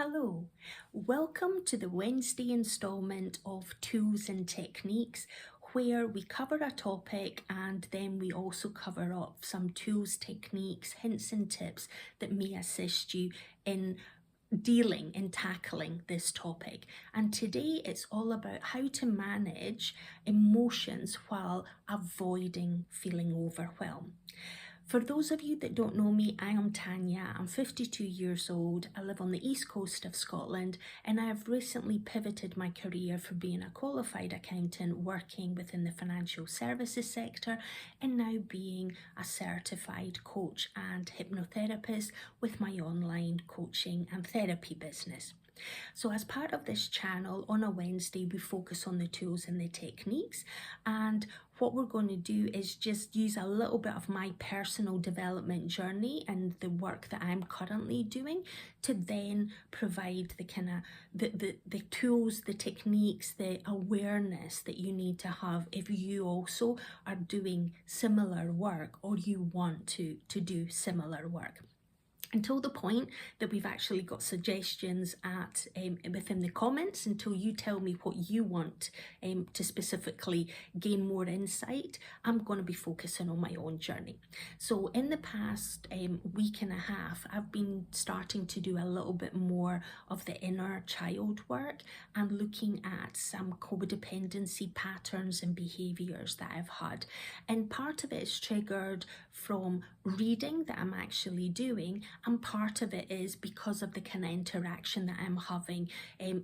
Hello, welcome to the Wednesday instalment of Tools and Techniques, where we cover a topic and then we also cover up some tools, techniques, hints and tips that may assist you in dealing and tackling this topic. And today it's all about how to manage emotions while avoiding feeling overwhelmed. For those of you that don't know me, I am Tanya. I'm 52 years old. I live on the east coast of Scotland, and I have recently pivoted my career from being a qualified accountant working within the financial services sector and now being a certified coach and hypnotherapist with my online coaching and therapy business. So as part of this channel, on a Wednesday, we focus on the tools and the techniques, and what we're going to do is just use a little bit of my personal development journey and the work that I'm currently doing to then provide the kind of the tools, the techniques, the awareness that you need to have if you also are doing similar work or you want to do similar work. Until the point that we've actually got suggestions at within the comments, until you tell me what you want to specifically gain more insight, I'm going to be focusing on my own journey. So in the past week and a half, I've been starting to do a little bit more of the inner child work and looking at some codependency patterns and behaviors that I've had. And part of it is triggered from reading that I'm actually doing, and part of it is because of the kind of interaction that I'm having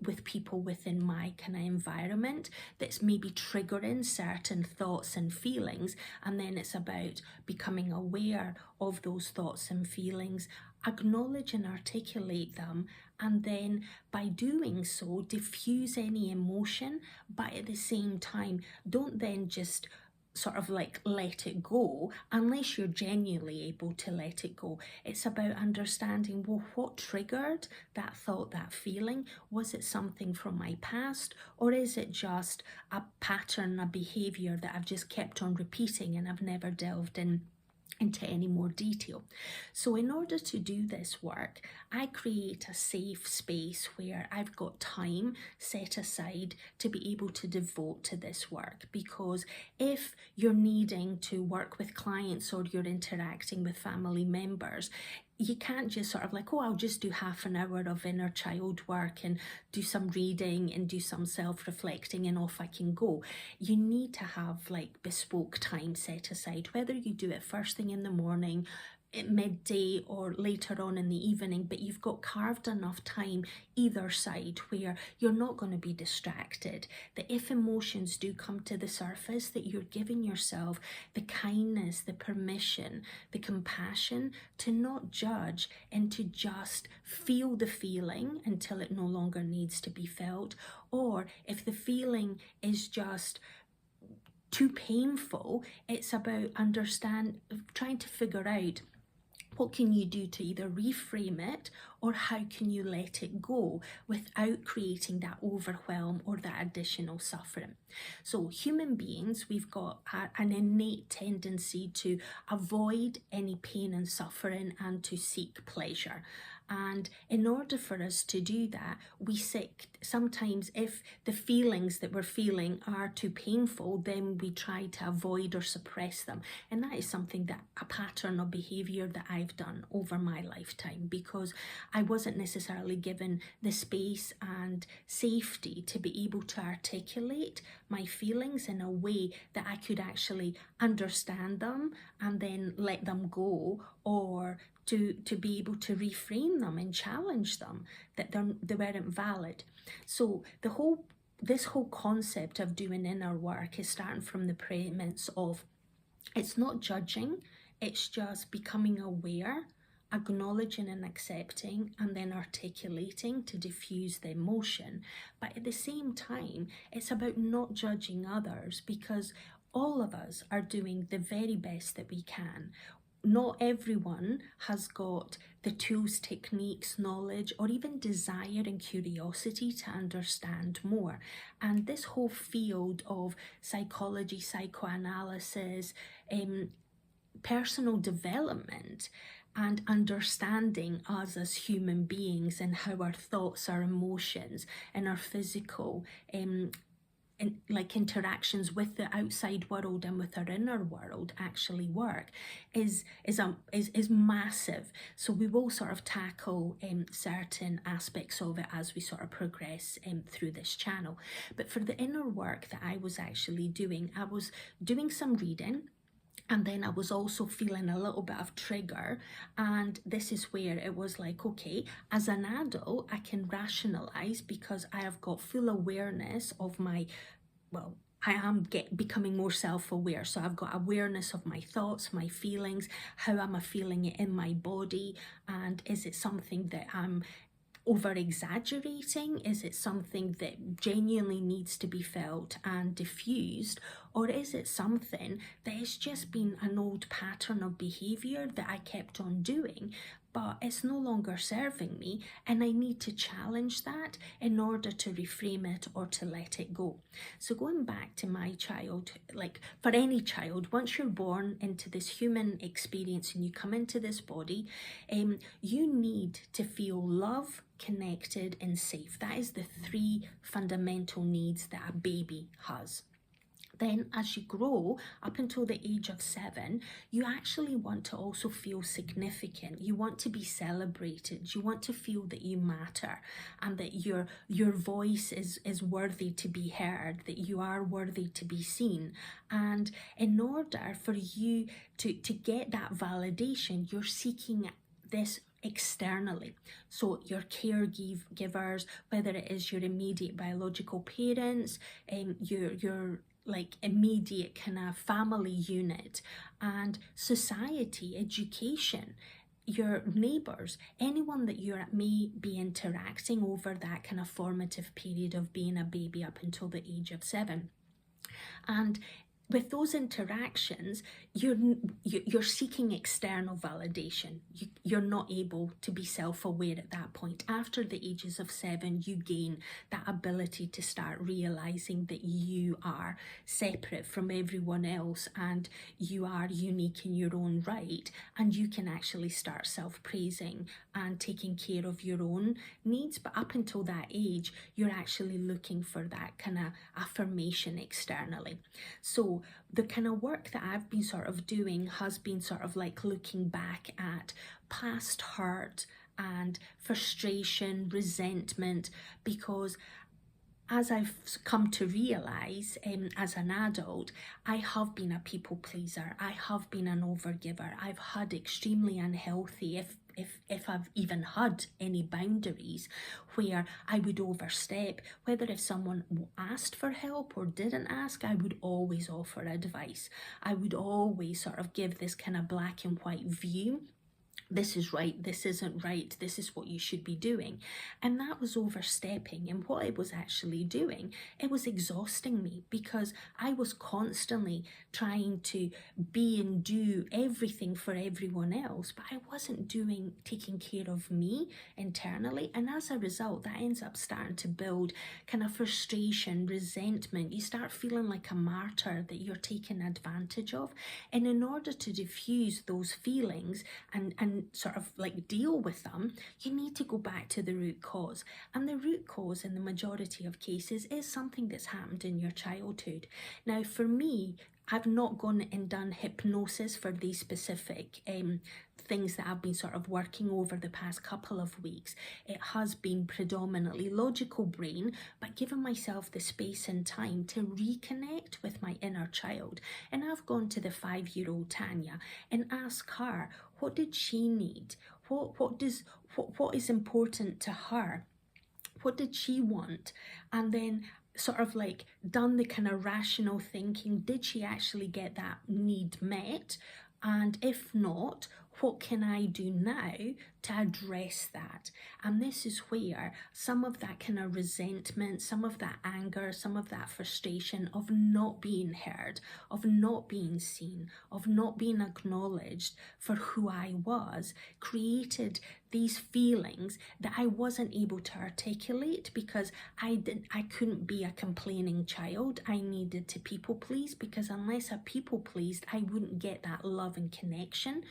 with people within my kind of environment that's maybe triggering certain thoughts and feelings, and then it's about becoming aware of those thoughts and feelings, acknowledge and articulate them, and then by doing so diffuse any emotion, but at the same time don't then just sort of like let it go unless you're genuinely able to let it go. It's about understanding, well, what triggered that thought, that feeling? Was it something from my past, or is it just a pattern, a behavior that I've just kept on repeating and I've never delved into any more detail? So in order to do this work, I create a safe space where I've got time set aside to be able to devote to this work, because if you're needing to work with clients or you're interacting with family members, you can't just sort of like, oh, I'll just do half an hour of inner child work and do some reading and do some self-reflecting and off I can go. You need to have like bespoke time set aside, whether you do it first thing in the morning, at midday, or later on in the evening, but you've got carved enough time either side where you're not going to be distracted, that if emotions do come to the surface, that you're giving yourself the kindness, the permission, the compassion to not judge and to just feel the feeling until it no longer needs to be felt. Or if the feeling is just too painful, it's about trying to figure out what can you do to either reframe it, or how can you let it go without creating that overwhelm or that additional suffering? So human beings, we've got an innate tendency to avoid any pain and suffering and to seek pleasure. And in order for us to do that, sometimes if the feelings that we're feeling are too painful, then we try to avoid or suppress them. And that is something a pattern of behavior that I've done over my lifetime, because I wasn't necessarily given the space and safety to be able to articulate my feelings in a way that I could actually understand them and then let them go, or to be able to reframe them and challenge them that they weren't valid. So this whole concept of doing inner work is starting from the premise of it's not judging, it's just becoming aware, acknowledging and accepting, and then articulating to diffuse the emotion. But at the same time, it's about not judging others, because all of us are doing the very best that we can. Not everyone has got the tools, techniques, knowledge, or even desire and curiosity to understand more. And this whole field of psychology, psychoanalysis, personal development and understanding us as human beings and how our thoughts, our emotions, and our physical interactions with the outside world and with our inner world actually work is massive. So we will sort of tackle certain aspects of it as we sort of progress through this channel. But for the inner work that I was actually doing, I was doing some reading. And then I was also feeling a little bit of trigger. And this is where it was like, okay, as an adult, I can rationalize because I have got full awareness of my, well, I am becoming more self-aware. So I've got awareness of my thoughts, my feelings, how am I feeling it in my body? And is it something that I'm over exaggerating? Is it something that genuinely needs to be felt and diffused? Or is it something that has just been an old pattern of behavior that I kept on doing, but it's no longer serving me, and I need to challenge that in order to reframe it or to let it go? So going back to my child, like for any child, once you're born into this human experience and you come into this body, you need to feel love, connected, and safe. That is the 3 fundamental needs that a baby has. Then as you grow up until the age of 7, you actually want to also feel significant. You want to be celebrated. You want to feel that you matter and that your voice is worthy to be heard, that you are worthy to be seen. And in order for you to get that validation, you're seeking this externally. So your caregivers, whether it is your immediate biological parents, your like immediate kind of family unit, and society, education, your neighbours, anyone that you may be interacting over that kind of formative period of being a baby up until the age of 7. And with those interactions, you're seeking external validation. You're not able to be self-aware at that point. After the ages of 7, you gain that ability to start realizing that you are separate from everyone else and you are unique in your own right, and you can actually start self-praising and taking care of your own needs. But up until that age, you're actually looking for that kind of affirmation externally. So the kind of work that I've been sort of doing has been sort of like looking back at past hurt and frustration, resentment, because as I've come to realise as an adult, I have been a people pleaser. I have been an overgiver. I've had extremely unhealthy, if I've even had any boundaries, where I would overstep. Whether if someone asked for help or didn't ask, I would always offer advice. I would always sort of give this kind of black and white view. This is right, this isn't right, this is what you should be doing. And that was overstepping. And what it was actually doing, it was exhausting me, because I was constantly trying to be and do everything for everyone else, but I wasn't taking care of me internally. And as a result, that ends up starting to build kind of frustration, resentment. You start feeling like a martyr, that you're taken advantage of. And in order to diffuse those feelings and sort of like deal with them, you need to go back to the root cause. And the root cause in the majority of cases is something that's happened in your childhood. Now, for me, I've not gone and done hypnosis for these specific things that I've been sort of working over the past couple of weeks. It has been predominantly logical brain, but given myself the space and time to reconnect with my inner child. And I've gone to the 5-year-old Tanya and asked her, what did she need? What is important to her? What did she want? And then sort of like done the kind of rational thinking. Did she actually get that need met? And if not, what can I do now to address that. And this is where some of that kind of resentment, some of that anger, some of that frustration of not being heard, of not being seen, of not being acknowledged for who I was, created these feelings that I wasn't able to articulate because I couldn't be a complaining child. I needed to people please, because unless I people pleased, I wouldn't get that love and connection.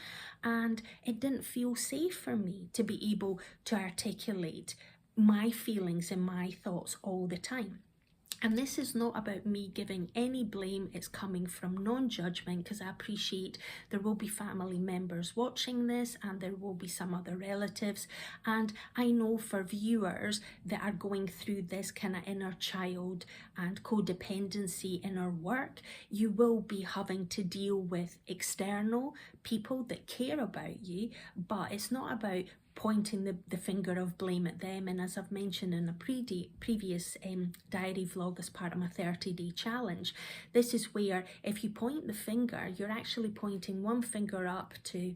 And it didn't feel safe for me to be able to articulate my feelings and my thoughts all the time. And this is not about me giving any blame. It's coming from non-judgment, because I appreciate there will be family members watching this and there will be some other relatives. And I know for viewers that are going through this kind of inner child and codependency inner work, you will be having to deal with external people that care about you, but it's not about pointing the finger of blame at them. And as I've mentioned in a previous diary vlog as part of my 30-day challenge, this is where if you point the finger, you're actually pointing one finger up to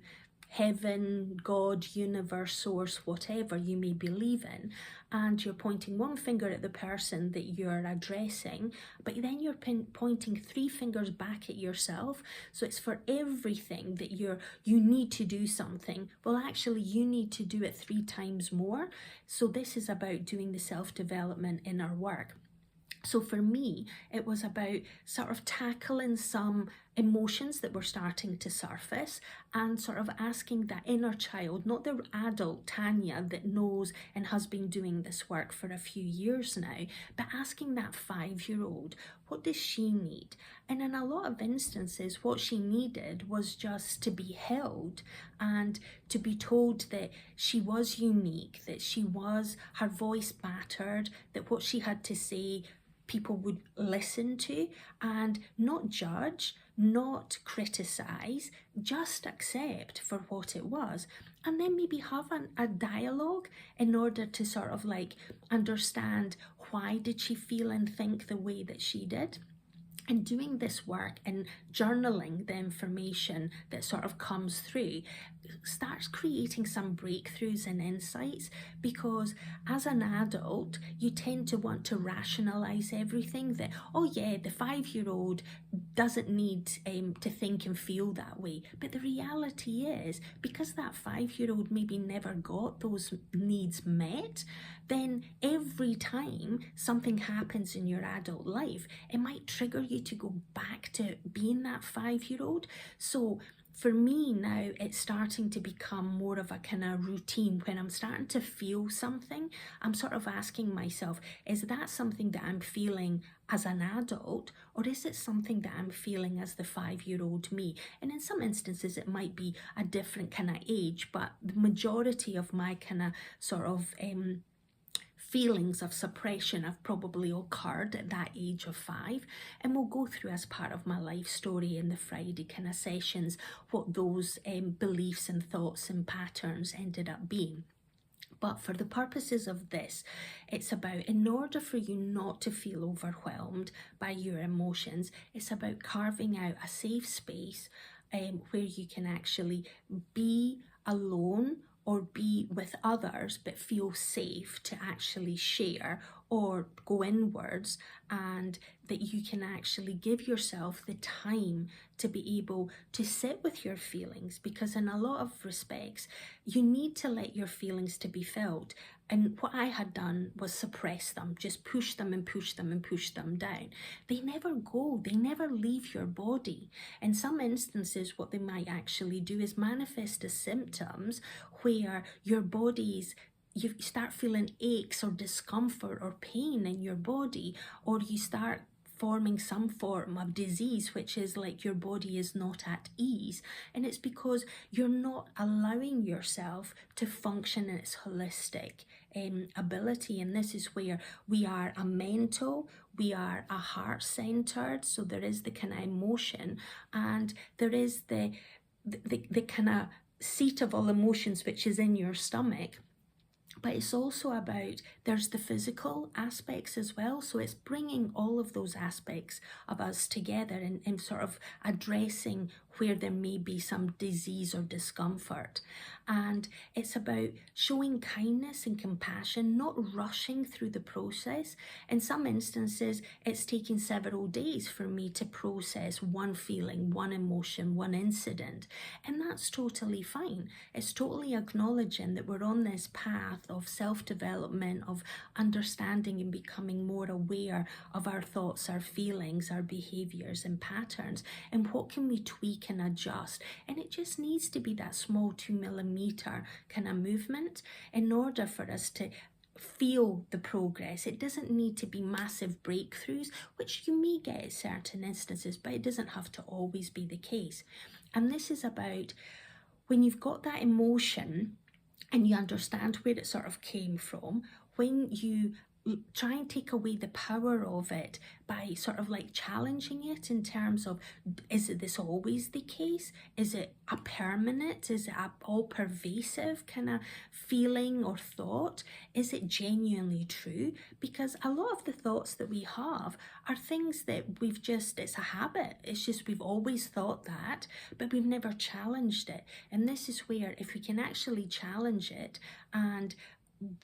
heaven, God, universe, source, whatever you may believe in, and you're pointing one finger at the person that you're addressing, but then you're pointing 3 fingers back at yourself. So it's for everything that you need to do something. Well, actually, you need to do it 3 times more. So this is about doing the self-development inner work. So for me, it was about sort of tackling some emotions that were starting to surface and sort of asking that inner child, not the adult Tanya that knows and has been doing this work for a few years now, but asking that 5-year-old, what does she need? And in a lot of instances, what she needed was just to be held and to be told that she was unique, that her voice mattered, that what she had to say people would listen to, and not judge, not criticize, just accept for what it was. And then maybe have a dialogue in order to sort of like understand why did she feel and think the way that she did. And doing this work and journaling the information that sort of comes through starts creating some breakthroughs and insights, because as an adult, you tend to want to rationalize everything that, oh yeah, the 5-year-old doesn't need to think and feel that way. But the reality is, because that 5-year-old maybe never got those needs met, then every time something happens in your adult life, it might trigger you to go back to being that 5-year-old. So for me now, it's starting to become more of a kind of routine. When I'm starting to feel something, I'm sort of asking myself, is that something that I'm feeling as an adult, or is it something that I'm feeling as the 5-year-old me? And in some instances, it might be a different kind of age, but the majority of my kind of sort of feelings of suppression have probably occurred at that age of 5, and we'll go through as part of my life story in the Friday kind of sessions what those beliefs and thoughts and patterns ended up being. But for the purposes of this, it's about, in order for you not to feel overwhelmed by your emotions, it's about carving out a safe space where you can actually be alone or be with others, but feel safe to actually share or go inwards, and that you can actually give yourself the time to be able to sit with your feelings, because in a lot of respects, you need to let your feelings to be felt. And what I had done was suppress them, just push them and push them and push them down. They never go, they never leave your body. In some instances, what they might actually do is manifest as symptoms where your body's you start feeling aches or discomfort or pain in your body, or you start forming some form of disease, which is like your body is not at ease. And it's because you're not allowing yourself to function in its holistic ability. And this is where we are a mental, we are a heart-centered, so there is the kind of emotion, and there is the kind of seat of all emotions, which is in your stomach. But it's also about, there's the physical aspects as well. So it's bringing all of those aspects of us together and sort of addressing where there may be some disease or discomfort. And it's about showing kindness and compassion, not rushing through the process. In some instances, it's taking several days for me to process one feeling, one emotion, one incident. And that's totally fine. It's totally acknowledging that we're on this path of self-development, of understanding and becoming more aware of our thoughts, our feelings, our behaviors and patterns, and what can we tweak and adjust. And it just needs to be that small 2mm kind of movement in order for us to feel the progress. It doesn't need to be massive breakthroughs, which you may get at certain instances, but it doesn't have to always be the case. And this is about when you've got that emotion and you understand where it sort of came from, when you try and take away the power of it by sort of like challenging it in terms of, is this always the case? Is it a permanent? Is it a all pervasive kind of feeling or thought? Is it genuinely true? Because a lot of the thoughts that we have are things that we've just, it's a habit. It's just we've always thought that, but we've never challenged it. And this is where if we can actually challenge it and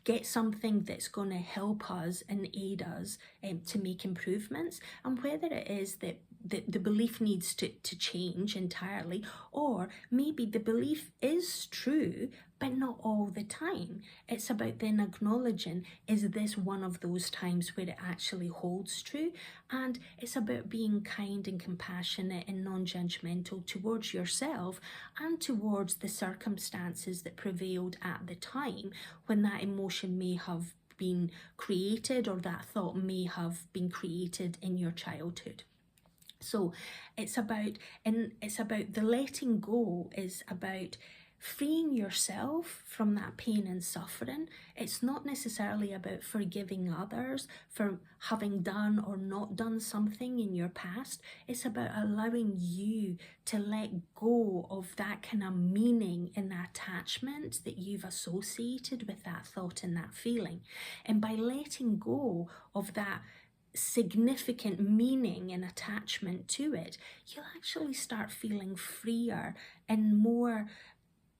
get something that's going to help us and aid us to make improvements, and whether it is that the belief needs to change entirely, or maybe the belief is true but not all the time. It's about then acknowledging, is this one of those times where it actually holds true? And it's about being kind and compassionate and non-judgmental towards yourself and towards the circumstances that prevailed at the time when that emotion may have been created or that thought may have been created in your childhood. So it's about the letting go, is about freeing yourself from that pain and suffering. It's not necessarily about forgiving others for having done or not done something in your past. It's about allowing you to let go of that kind of meaning and the attachment that you've associated with that thought and that feeling. And by letting go of that significant meaning and attachment to it, you'll actually start feeling freer and more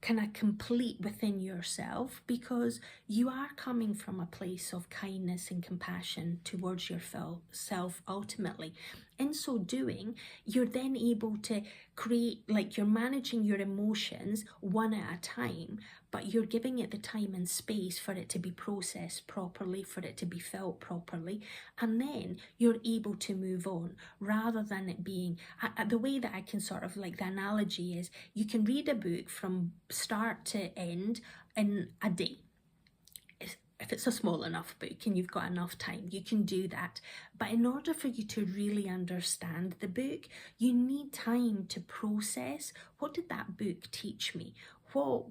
kind of complete within yourself, because you are coming from a place of kindness and compassion towards yourself ultimately. In so doing, you're then able to create, like, you're managing your emotions one at a time, but you're giving it the time and space for it to be processed properly, for it to be felt properly, and then you're able to move on, rather than it being, the way that I can sort of, like, the analogy is, you can read a book from start to end in a day. If it's a small enough book and you've got enough time, you can do that. But in order for you to really understand the book, you need time to process, what did that book teach me? What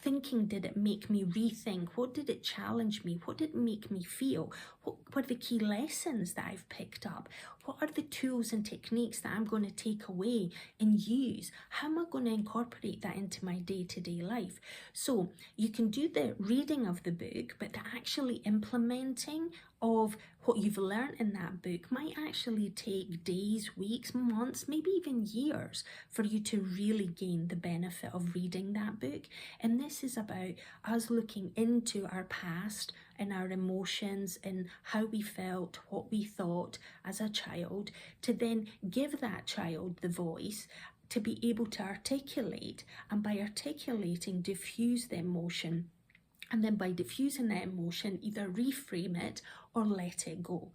thinking did it make me rethink? What did it challenge me? What did it make me feel? What were the key lessons that I've picked up? What are the tools and techniques that I'm going to take away and use? How am I going to incorporate that into my day-to-day life? So you can do the reading of the book, but the actually implementing of what you've learned in that book might actually take days, weeks, months, maybe even years for you to really gain the benefit of reading that book. And this is about us looking into our past and our emotions and how we felt, what we thought as a child, to then give that child the voice to be able to articulate, and by articulating, diffuse the emotion. And then by diffusing that emotion, either reframe it or let it go.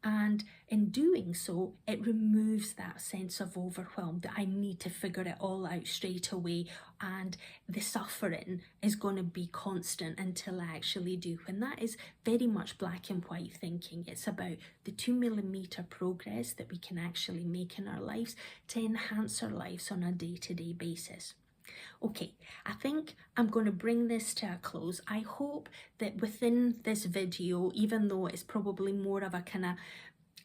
And in doing so, it removes that sense of overwhelm, that I need to figure it all out straight away, and the suffering is going to be constant until I actually do. When that is very much black and white thinking. It's about the 2mm progress that we can actually make in our lives to enhance our lives on a day-to-day basis. Okay, I think I'm going to bring this to a close. I hope that within this video, even though it's probably more of a kind of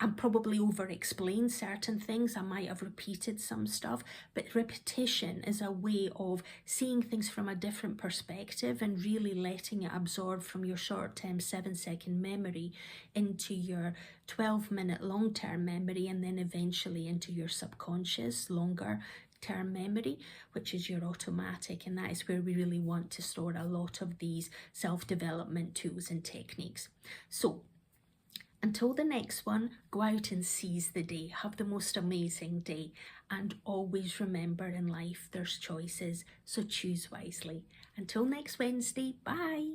and probably over-explain certain things. I might have repeated some stuff, but repetition is a way of seeing things from a different perspective and really letting it absorb from your short-term 7-second memory into your 12-minute long-term memory, and then eventually into your subconscious longer term memory, which is your automatic, and that is where we really want to store a lot of these self-development tools and techniques. So until the next one, go out and seize the day. Have the most amazing day, and always remember, in life there's choices, so choose wisely. Until next Wednesday, bye.